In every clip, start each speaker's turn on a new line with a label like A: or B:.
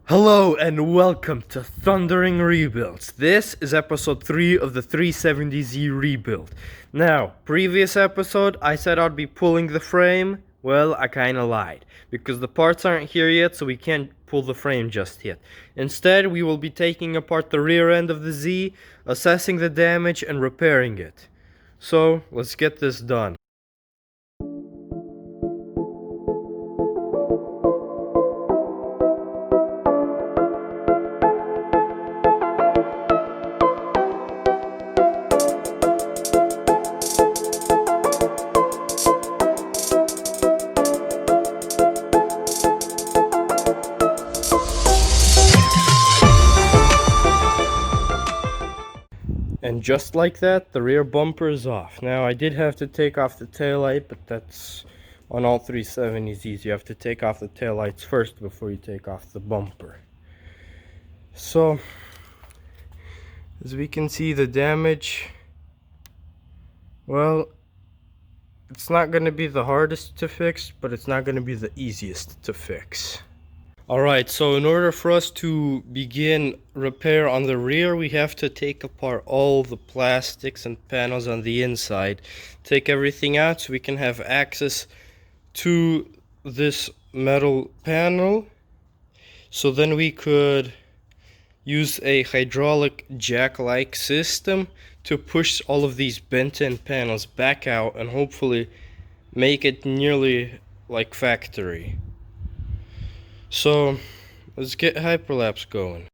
A: Hello and welcome to Thundering Rebuilds. This is episode 3 of the 370Z rebuild. Now, previous episode I said I'd be pulling the frame. Well, I kinda lied, because the parts aren't here yet, so we can't pull the frame just yet. Instead, we will be taking apart the rear end of the Z, assessing the damage and repairing it. So, let's get this done. And just like that, the rear bumper is off. Now, I did have to take off the taillight, but that's on all 370Zs. You have to take off the taillights first before you take off the bumper. So, as we can see, the damage, well, it's not going to be the hardest to fix, but it's not going to be the easiest to fix. Alright, so in order for us to begin repair on the rear, we have to take apart all the plastics and panels on the inside. Take everything out so we can have access to this metal panel. So then we could use a hydraulic jack-like system to push all of these bent-in panels back out and hopefully make it nearly like factory. So, let's get hyperlapse going.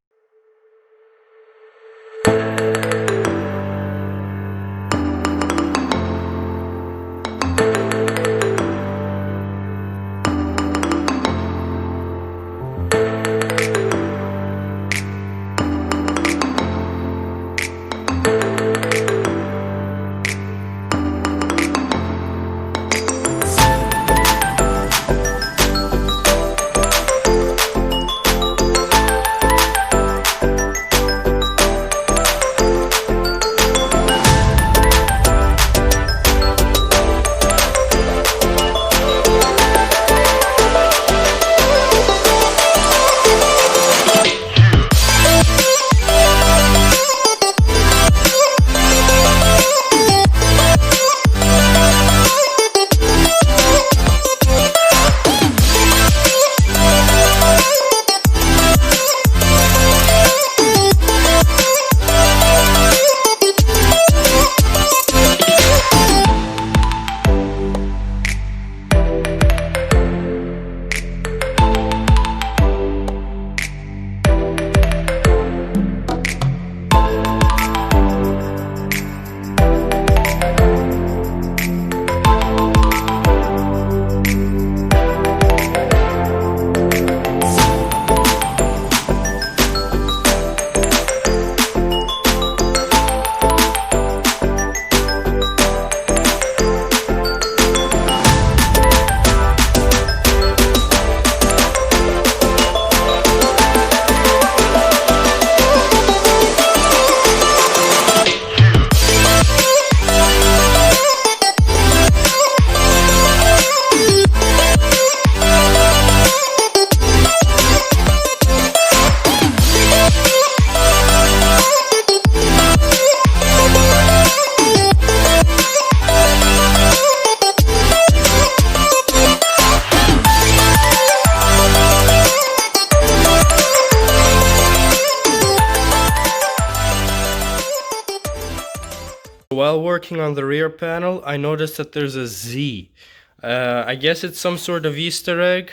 A: While working on the rear panel, I noticed that there's a Z. I guess it's some sort of Easter egg,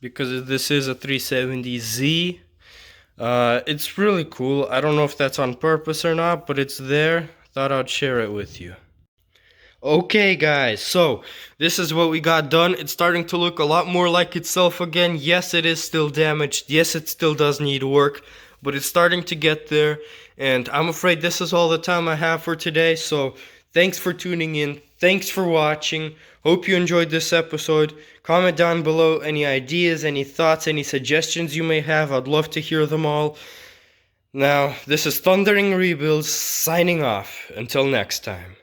A: because this is a 370Z. It's really cool. I don't know if that's on purpose or not, but it's there. Thought I'd share it with you. Okay guys, so this is what we got done. It's starting to look a lot more like itself again. Yes, it is still damaged. Yes, it still does need work, but it's starting to get there. And I'm afraid this is all the time I have for today. So thanks for tuning in. Thanks for watching. Hope you enjoyed this episode. Comment down below any ideas, any thoughts, any suggestions you may have. I'd love to hear them all. Now, this is Thundering Rebuilds signing off. Until next time.